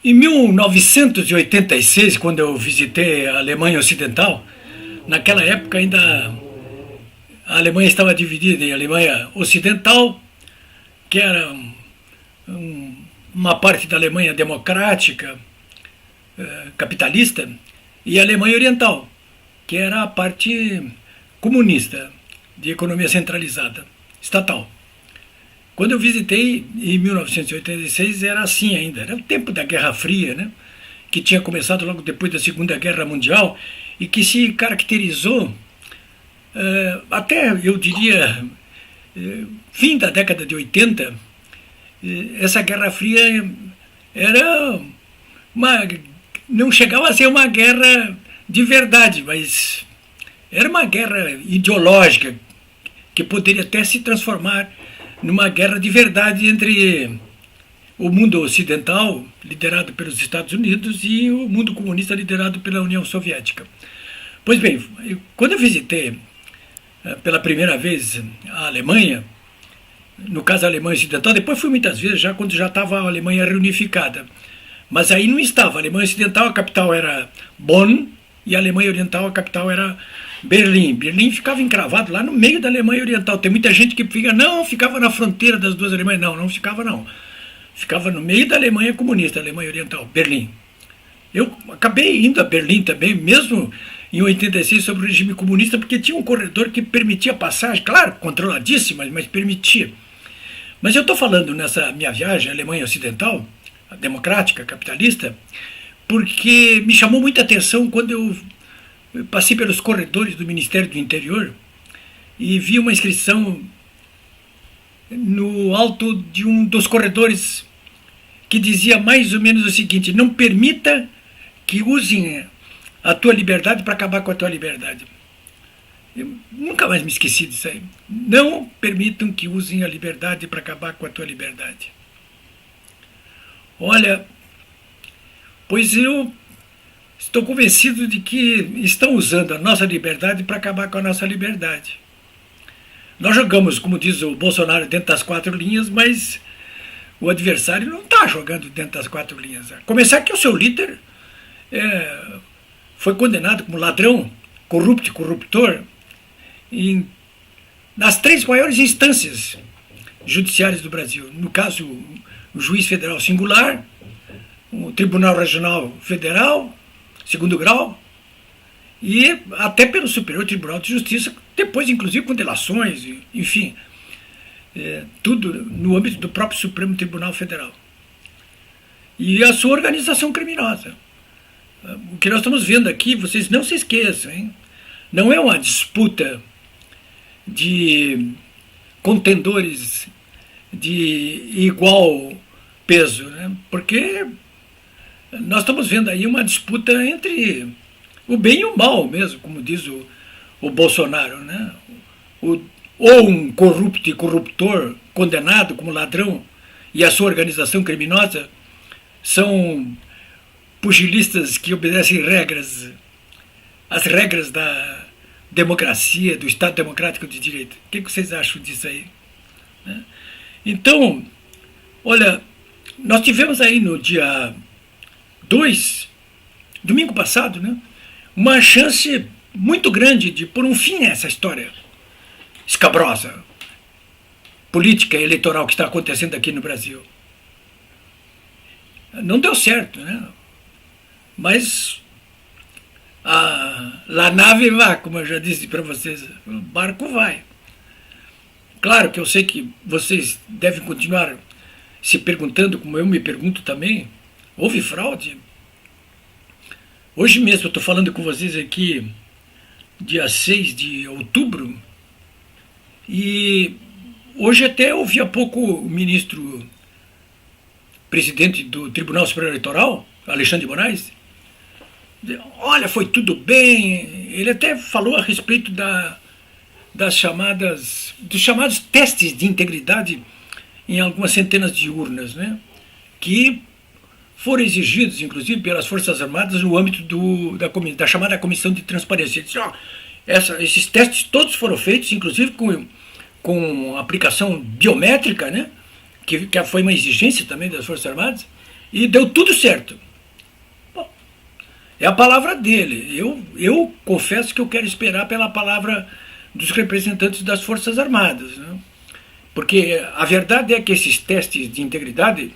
Em 1986, quando eu visitei a Alemanha Ocidental, naquela época ainda a Alemanha estava dividida em Alemanha Ocidental, que era uma parte da Alemanha democrática, capitalista, e a Alemanha Oriental, que era a parte comunista, de economia centralizada, estatal. Quando eu visitei, em 1986, era assim ainda. Era o tempo da Guerra Fria, né? Que tinha começado logo depois da Segunda Guerra Mundial e que se caracterizou, até, eu diria, fim da década de 80, essa Guerra Fria era uma... não chegava a ser uma guerra de verdade, mas era uma guerra ideológica que poderia até se transformar numa guerra de verdade entre o mundo ocidental, liderado pelos Estados Unidos, e o mundo comunista, liderado pela União Soviética. Pois bem, quando eu visitei pela primeira vez a Alemanha, no caso a Alemanha Ocidental, depois fui muitas vezes, já quando já estava a Alemanha reunificada. Mas aí não estava. A Alemanha Ocidental, a capital era Bonn, e a Alemanha Oriental, a capital era Berlim. Berlim ficava encravado lá no meio da Alemanha Oriental. Tem muita gente que fica, não, ficava na fronteira das duas Alemanhas. Não, não ficava não. Ficava no meio da Alemanha comunista, Alemanha Oriental, Berlim. Eu acabei indo a Berlim também, mesmo em 86, sobre o regime comunista, porque tinha um corredor que permitia passagem, claro, controladíssima, mas permitia. Mas eu estou falando nessa minha viagem à Alemanha Ocidental, a democrática, capitalista, porque me chamou muita atenção quando eu passei pelos corredores do Ministério do Interior e vi uma inscrição no alto de um dos corredores que dizia mais ou menos o seguinte: não permita que usem a tua liberdade para acabar com a tua liberdade. Eu nunca mais me esqueci disso aí. Não permitam que usem a liberdade para acabar com a tua liberdade. Olha, pois eu estou convencido de que estão usando a nossa liberdade para acabar com a nossa liberdade. Nós jogamos, como diz o Bolsonaro, dentro das quatro linhas, mas o adversário não está jogando dentro das quatro linhas. A começar que o seu líder foi condenado como ladrão, corrupto e corruptor nas três maiores instâncias judiciárias do Brasil. No caso, o juiz federal singular, o Tribunal Regional Federal, segundo grau, e até pelo Superior Tribunal de Justiça, depois inclusive com delações, enfim, tudo no âmbito do próprio Supremo Tribunal Federal. E a sua organização criminosa. O que nós estamos vendo aqui, vocês não se esqueçam, hein? Não é uma disputa de contendores de igual peso, né? Porque nós estamos vendo aí uma disputa entre o bem e o mal mesmo, como diz o Bolsonaro, né? Ou um corrupto e corruptor condenado como ladrão e a sua organização criminosa são pugilistas que obedecem regras, as regras da democracia, do Estado Democrático de Direito. O que vocês acham disso aí? Então, olha, nós tivemos aí no dia 2, domingo passado, né, uma chance muito grande de pôr um fim a essa história escabrosa, política e eleitoral que está acontecendo aqui no Brasil. Não deu certo, né? Mas a nave vai, como eu já disse para vocês, o barco vai. Claro que eu sei que vocês devem continuar se perguntando, como eu me pergunto também, houve fraude? Hoje mesmo eu estou falando com vocês aqui, dia 6 de outubro, e hoje até ouvi há pouco o ministro presidente do Tribunal Superior Eleitoral, Alexandre de Moraes, olha, foi tudo bem. Ele até falou a respeito dos chamados testes de integridade em algumas centenas de urnas, né, que foram exigidos, inclusive, pelas Forças Armadas no âmbito da chamada Comissão de Transparência. Ele disse, esses testes todos foram feitos, inclusive com aplicação biométrica, né, que foi uma exigência também das Forças Armadas, e deu tudo certo. Bom, é a palavra dele. Eu confesso que eu quero esperar pela palavra dos representantes das Forças Armadas, né? Porque a verdade é que esses testes de integridade,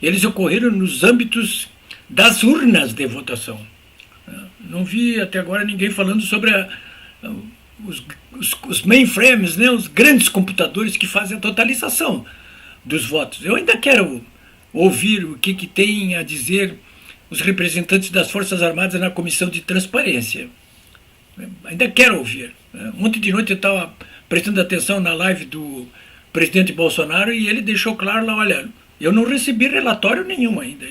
eles ocorreram nos âmbitos das urnas de votação. Não vi até agora ninguém falando sobre os mainframes, né, os grandes computadores que fazem a totalização dos votos. Eu ainda quero ouvir o que têm a dizer os representantes das Forças Armadas na Comissão de Transparência. Ainda quero ouvir. Ontem de noite eu estava prestando atenção na live do presidente Bolsonaro e ele deixou claro lá, olha, eu não recebi relatório nenhum ainda.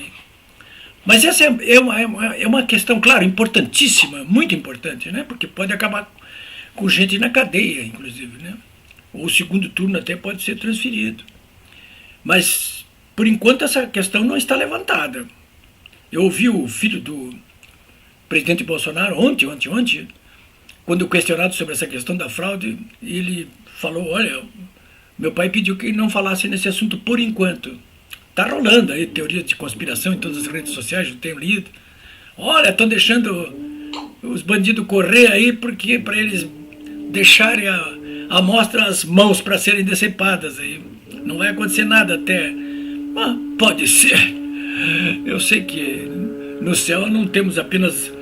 Mas essa é uma questão, claro, importantíssima, muito importante, né? Porque pode acabar com gente na cadeia, inclusive, né? Ou o segundo turno até pode ser transferido. Mas, por enquanto, essa questão não está levantada. Eu ouvi o filho do presidente Bolsonaro ontem, quando questionado sobre essa questão da fraude, ele falou, olha, meu pai pediu que não falasse nesse assunto por enquanto. Está rolando aí teorias de conspiração em todas as redes sociais, eu tenho lido. Olha, estão deixando os bandidos correr aí porque para eles deixarem a mostra as mãos para serem decepadas aí. Não vai acontecer nada até. Mas pode ser. Eu sei que no céu não temos apenas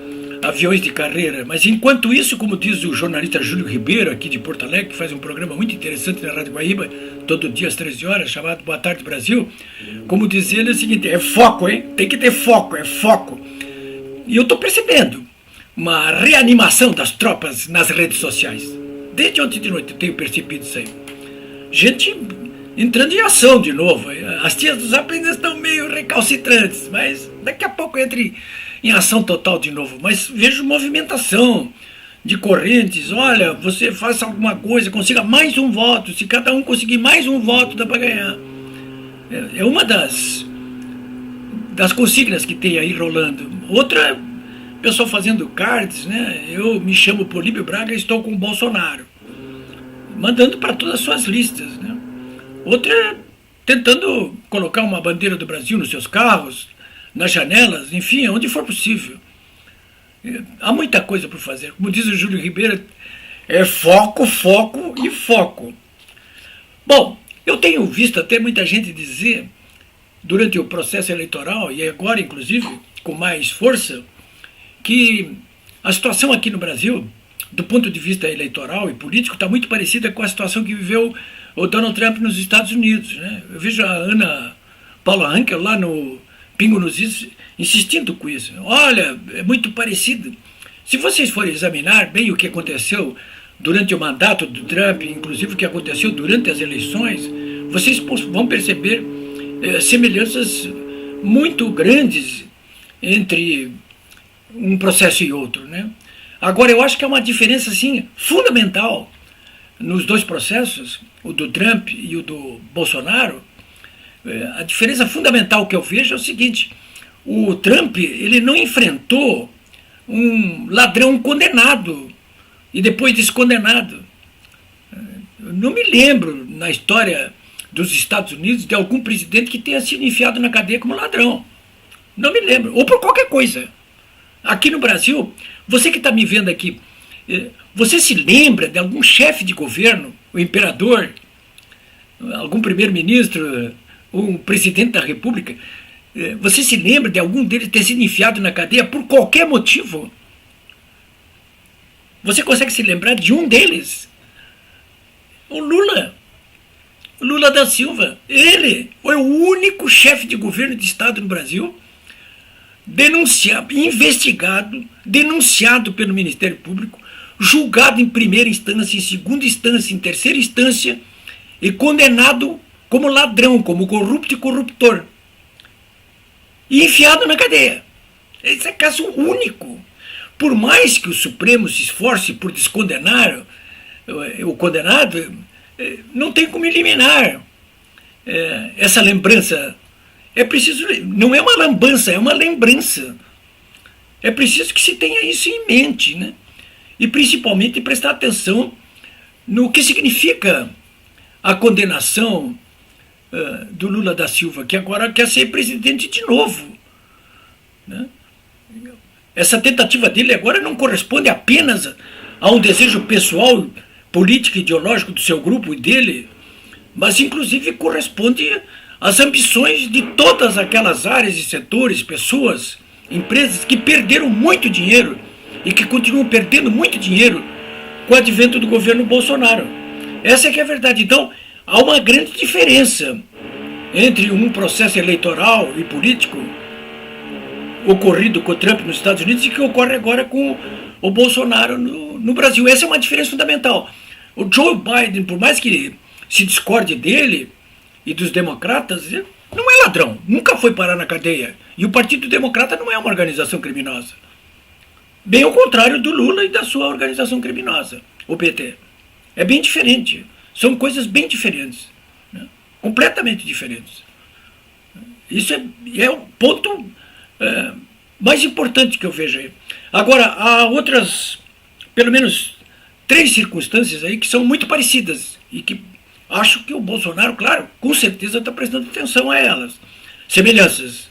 aviões de carreira, mas enquanto isso, como diz o jornalista Júlio Ribeiro, aqui de Porto Alegre, que faz um programa muito interessante na Rádio Guaíba, todo dia às 13 horas, chamado Boa Tarde Brasil, como diz ele, é o seguinte, é foco, hein? Tem que ter foco, é foco. E eu estou percebendo uma reanimação das tropas nas redes sociais. Desde ontem de noite eu tenho percebido isso aí. Gente entrando em ação de novo. As tias dos Zap ainda estão meio recalcitrantes, mas daqui a pouco entre em ação total de novo. Mas vejo movimentação de correntes. Olha, você faça alguma coisa, consiga mais um voto. Se cada um conseguir mais um voto, dá para ganhar. É uma das consignas que tem aí rolando. Outra, pessoal fazendo cards, né? Eu me chamo Políbio Braga e estou com o Bolsonaro. Mandando para todas as suas listas, né? Outra, tentando colocar uma bandeira do Brasil nos seus carros, nas janelas, enfim, onde for possível. Há muita coisa por fazer. Como diz o Júlio Ribeiro, é foco, foco e foco. Bom, eu tenho visto até muita gente dizer, durante o processo eleitoral, e agora inclusive com mais força, que a situação aqui no Brasil, do ponto de vista eleitoral e político, está muito parecida com a situação que viveu o Donald Trump nos Estados Unidos, né? Eu vejo a Ana Paula Hankel lá no Pingo nos Is insistindo com isso. Olha, é muito parecido. Se vocês forem examinar bem o que aconteceu durante o mandato do Trump, inclusive o que aconteceu durante as eleições, vocês vão perceber semelhanças muito grandes entre um processo e outro, né? Agora, eu acho que há uma diferença assim, fundamental nos dois processos, o do Trump e o do Bolsonaro. A diferença fundamental que eu vejo é o seguinte: o Trump ele não enfrentou um ladrão condenado e depois descondenado. Eu não me lembro na história dos Estados Unidos de algum presidente que tenha sido enfiado na cadeia como ladrão. Não me lembro. Ou por qualquer coisa. Aqui no Brasil, você que está me vendo aqui, você se lembra de algum chefe de governo, o imperador, algum primeiro-ministro, um presidente da República, você se lembra de algum deles ter sido enfiado na cadeia por qualquer motivo? Você consegue se lembrar de um deles? O Lula da Silva. Ele foi o único chefe de governo de Estado no Brasil denunciado, investigado, denunciado pelo Ministério Público, julgado em primeira instância, em segunda instância, em terceira instância e condenado como ladrão, como corrupto e corruptor. E enfiado na cadeia. Esse é caso único. Por mais que o Supremo se esforce por descondenar o condenado, não tem como eliminar essa lembrança. É preciso, não é uma lambança, é uma lembrança. É preciso que se tenha isso em mente, né? E principalmente prestar atenção no que significa a condenação do Lula da Silva, que agora quer ser presidente de novo, né? Essa tentativa dele agora não corresponde apenas a um desejo pessoal, político e ideológico do seu grupo e dele, mas inclusive corresponde às ambições de todas aquelas áreas e setores, pessoas, empresas que perderam muito dinheiro e que continuam perdendo muito dinheiro com o advento do governo Bolsonaro. Essa é que é a verdade. Então, há uma grande diferença entre um processo eleitoral e político ocorrido com o Trump nos Estados Unidos e que ocorre agora com o Bolsonaro no Brasil. Essa é uma diferença fundamental. O Joe Biden, por mais que se discorde dele e dos democratas, não é ladrão, nunca foi parar na cadeia. E o Partido Democrata não é uma organização criminosa. Bem ao contrário do Lula e da sua organização criminosa, o PT. É bem diferente. São coisas bem diferentes, né? Completamente diferentes. Isso é o ponto mais importante que eu vejo aí. Agora, há outras, pelo menos 3 circunstâncias aí que são muito parecidas e que acho que o Bolsonaro, claro, com certeza está prestando atenção a elas. Semelhanças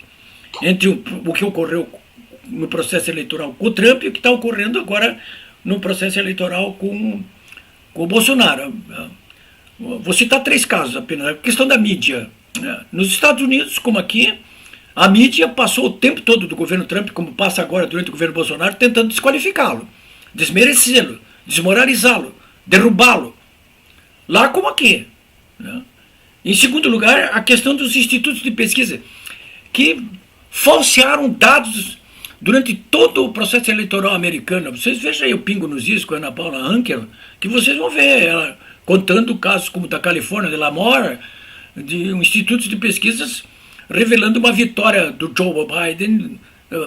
entre o que ocorreu no processo eleitoral com o Trump e o que está ocorrendo agora no processo eleitoral com o Bolsonaro. Vou citar 3 casos apenas. A questão da mídia. Nos Estados Unidos, como aqui, a mídia passou o tempo todo do governo Trump, como passa agora durante o governo Bolsonaro, tentando desqualificá-lo, desmerecê-lo, desmoralizá-lo, derrubá-lo. Lá como aqui, né? Em segundo lugar, a questão dos institutos de pesquisa, que falsearam dados durante todo o processo eleitoral americano. Vocês vejam aí o Pingo nos Is com a Ana Paula Anker, que vocês vão ver ela contando casos como da Califórnia, de Lamora, de institutos de pesquisas revelando uma vitória do Joe Biden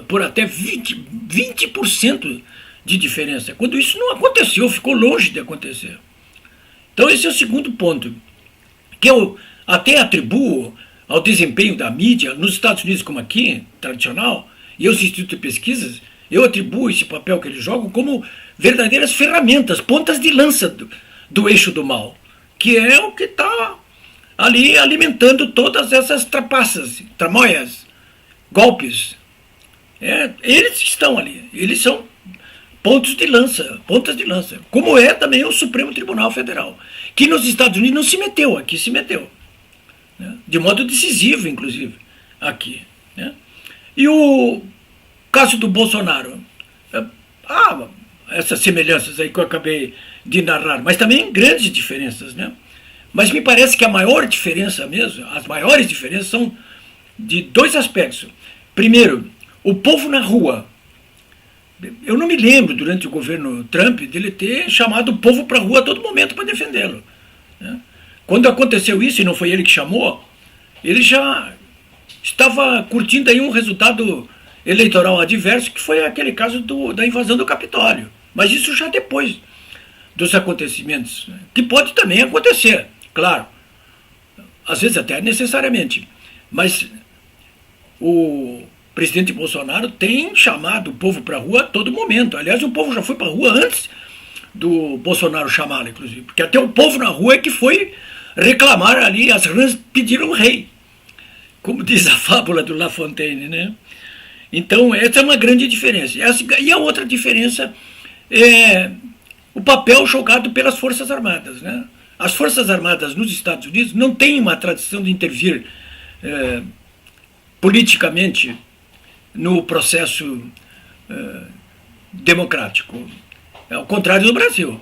por até 20% de diferença, quando isso não aconteceu, ficou longe de acontecer. Então esse é o segundo ponto, que eu até atribuo ao desempenho da mídia, nos Estados Unidos como aqui, tradicional, e aos institutos de pesquisas, eu atribuo esse papel que eles jogam como verdadeiras ferramentas, pontas de lança do eixo do mal, que é o que está ali alimentando todas essas trapaças, tramóias, golpes. Eles estão ali, eles são pontas de lança, como é também o Supremo Tribunal Federal, que nos Estados Unidos não se meteu, aqui se meteu, né? De modo decisivo, inclusive, aqui, né? E o caso do Bolsonaro, essas semelhanças aí que eu acabei de narrar, mas também grandes diferenças, né? Mas me parece que a maior diferença mesmo, as maiores diferenças são de 2 aspectos. Primeiro, o povo na rua. Eu não me lembro, durante o governo Trump, dele ter chamado o povo para a rua a todo momento para defendê-lo, né? Quando aconteceu isso, e não foi ele que chamou, ele já estava curtindo aí um resultado eleitoral adverso, que foi aquele caso da invasão do Capitólio. Mas isso já depois dos acontecimentos, que pode também acontecer, claro, às vezes até necessariamente, mas o presidente Bolsonaro tem chamado o povo para a rua a todo momento. Aliás, o povo já foi para a rua antes do Bolsonaro chamá-lo, inclusive, porque até o povo na rua é que foi reclamar ali, as rãs pediram o rei, como diz a fábula do La Fontaine, né? Então, essa é uma grande diferença. E a outra diferença é o papel jogado pelas Forças Armadas, né? As Forças Armadas nos Estados Unidos não têm uma tradição de intervir politicamente no processo democrático. É o contrário do Brasil,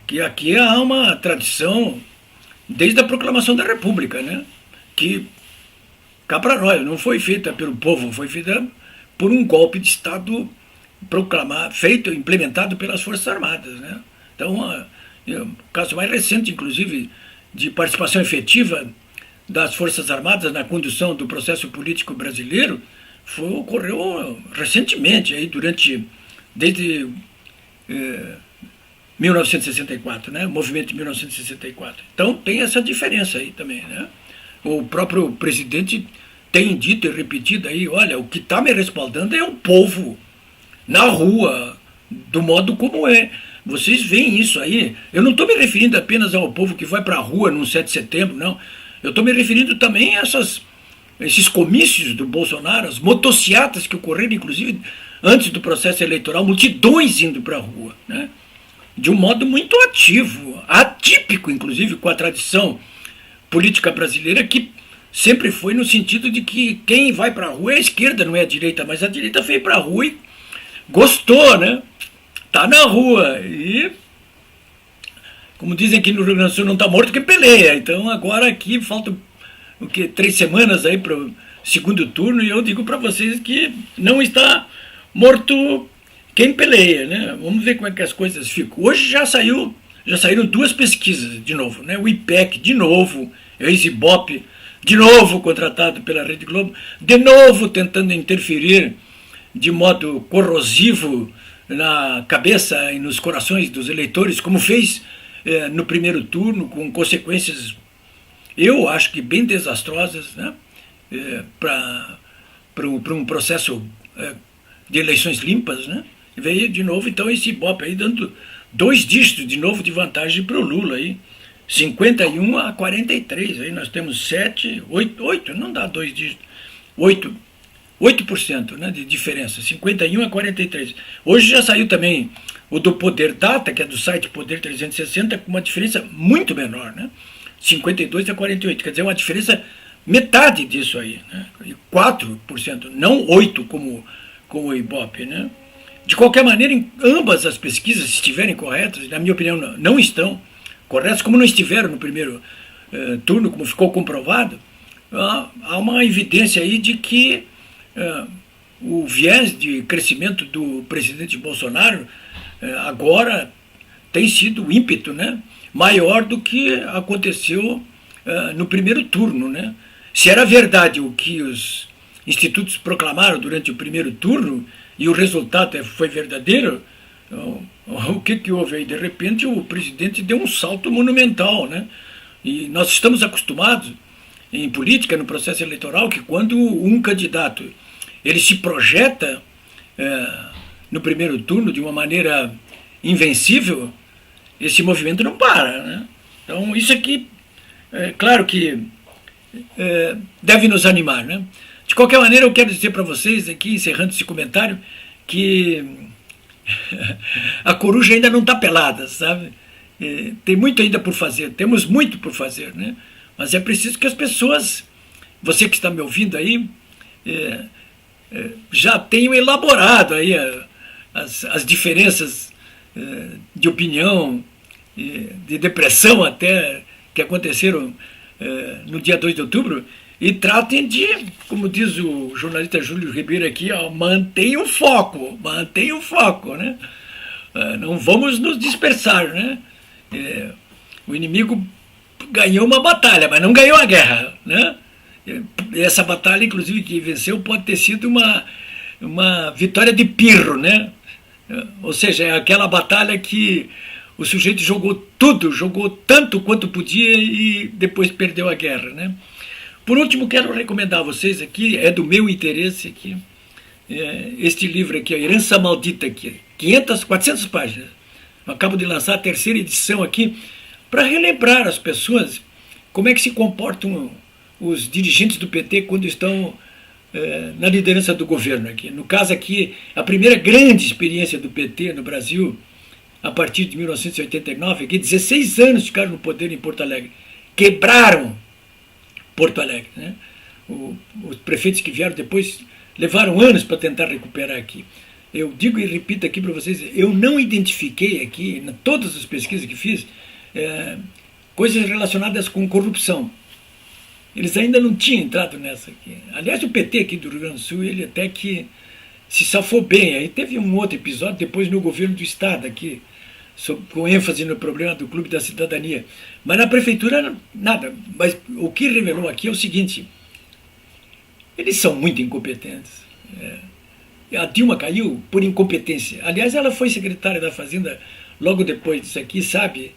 que aqui há uma tradição desde a proclamação da República, né? Que, cá para nós, não foi feita pelo povo, foi feita por um golpe de Estado feito, implementado pelas Forças Armadas, né? Então, o caso mais recente, inclusive, de participação efetiva das Forças Armadas na condução do processo político brasileiro ocorreu recentemente, aí, desde 1964, né? O movimento de 1964. Então, tem essa diferença aí também, né? O próprio presidente tem dito e repetido aí, olha, o que está me respaldando é o povo na rua, do modo como é. Vocês veem isso aí. Eu não estou me referindo apenas ao povo que vai para a rua no 7 de setembro, não. Eu estou me referindo também a esses comícios do Bolsonaro, as motociatas que ocorreram, inclusive, antes do processo eleitoral, multidões indo para a rua, né? De um modo muito ativo, atípico, inclusive, com a tradição política brasileira, que sempre foi no sentido de que quem vai para a rua é a esquerda, não é a direita, mas a direita veio para a rua e gostou, né? Tá na rua e, como dizem aqui no Rio Grande do Sul, não está morto que peleia. Então agora aqui faltam o que, 3 semanas aí para o segundo turno e eu digo para vocês que não está morto quem peleia, né? Vamos ver como é que as coisas ficam. Hoje já saíram 2 pesquisas de novo, né? O IPEC de novo, o Ibope de novo contratado pela Rede Globo, de novo tentando interferir de modo corrosivo na cabeça e nos corações dos eleitores, como fez no primeiro turno, com consequências, eu acho que bem desastrosas, né? Para um processo de eleições limpas, né? Veio de novo, então, esse Ibope aí dando 2 dígitos de novo de vantagem para o Lula aí. 51 a 43, aí nós temos 7, 8, não dá 2 dígitos, 8%, né, de diferença, 51 a 43. Hoje já saiu também o do Poder Data, que é do site Poder 360, com uma diferença muito menor, né, 52 a 48, quer dizer, uma diferença metade disso aí, né, 4%, não 8% como o Ibope, né. De qualquer maneira, ambas as pesquisas, se estiverem corretas, na minha opinião não estão corretas, como não estiveram no primeiro turno, como ficou comprovado, há uma evidência aí de que o viés de crescimento do presidente Bolsonaro agora tem sido o ímpeto, né, maior do que aconteceu no primeiro turno, né. Se era verdade o que os institutos proclamaram durante o primeiro turno e o resultado foi verdadeiro, o que houve aí? De repente o presidente deu um salto monumental, né? E nós estamos acostumados em política, no processo eleitoral, que quando um candidato ele se projeta no primeiro turno de uma maneira invencível, esse movimento não para, né? Então isso aqui, claro que deve nos animar, né? De qualquer maneira, eu quero dizer para vocês aqui, encerrando esse comentário, que a coruja ainda não está pelada, sabe? Tem muito ainda por fazer, temos muito por fazer, né? Mas é preciso que as pessoas, você que está me ouvindo aí, já tenham elaborado aí as diferenças de opinião, de depressão até, que aconteceram no dia 2 de outubro, e tratem de, como diz o jornalista Júlio Ribeiro aqui, mantenha o foco, né? Não vamos nos dispersar, né? O inimigo ganhou uma batalha, mas não ganhou a guerra, né? Essa batalha, inclusive, que venceu pode ter sido uma vitória de pirro, né? Ou seja, é aquela batalha que o sujeito jogou tudo, jogou tanto quanto podia e depois perdeu a guerra, né? Por último, quero recomendar a vocês aqui, é do meu interesse aqui, este livro aqui, A Herança Maldita, aqui, 400 páginas. Eu acabo de lançar a 3ª edição aqui, para relembrar as pessoas como é que se comportam os dirigentes do PT quando estão na liderança do governo aqui. No caso aqui, a primeira grande experiência do PT no Brasil, a partir de 1989, aqui, 16 anos ficaram no poder em Porto Alegre. Quebraram Porto Alegre, né? Os prefeitos que vieram depois levaram anos para tentar recuperar aqui. Eu digo e repito aqui para vocês, eu não identifiquei aqui, em todas as pesquisas que fiz, coisas relacionadas com corrupção. Eles ainda não tinham entrado nessa aqui. Aliás, o PT aqui do Rio Grande do Sul, ele até que se safou bem. Aí teve um outro episódio, depois no governo do Estado aqui, com ênfase no problema do Clube da Cidadania. Mas na prefeitura, nada. Mas o que revelou aqui é o seguinte, eles são muito incompetentes. A Dilma caiu por incompetência. Aliás, ela foi secretária da Fazenda logo depois disso aqui, sabe?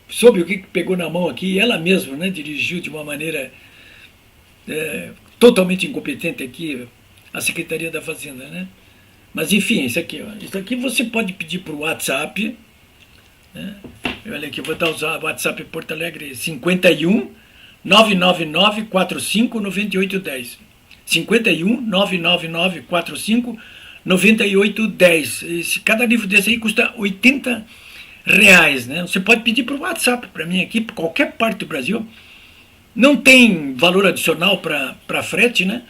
Soube o que pegou na mão aqui, e ela mesma, né, dirigiu de uma maneira totalmente incompetente aqui a Secretaria da Fazenda, né? Mas enfim, isso aqui você pode pedir por WhatsApp, né? Olha aqui, vou dar o WhatsApp Porto Alegre 51 999459810. 51 99945 9810. Cada livro desse aí custa R$ 80, né? Você pode pedir por WhatsApp para mim aqui, por qualquer parte do Brasil. Não tem valor adicional para frete, né?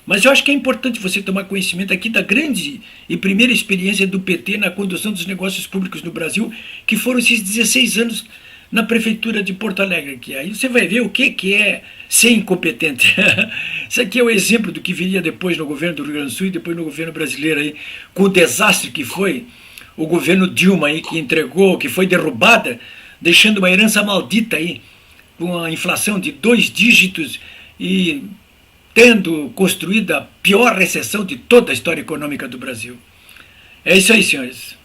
Mas eu acho que é importante você tomar conhecimento aqui da grande e primeira experiência do PT na condução dos negócios públicos no Brasil, que foram esses 16 anos na prefeitura de Porto Alegre. Que aí você vai ver o que é ser incompetente. Isso aqui é o exemplo do que viria depois no governo do Rio Grande do Sul e depois no governo brasileiro, aí, com o desastre que foi o governo Dilma, aí, que entregou, que foi derrubada, deixando uma herança maldita aí, com a inflação de 2 dígitos e tendo construído a pior recessão de toda a história econômica do Brasil. É isso aí, senhores.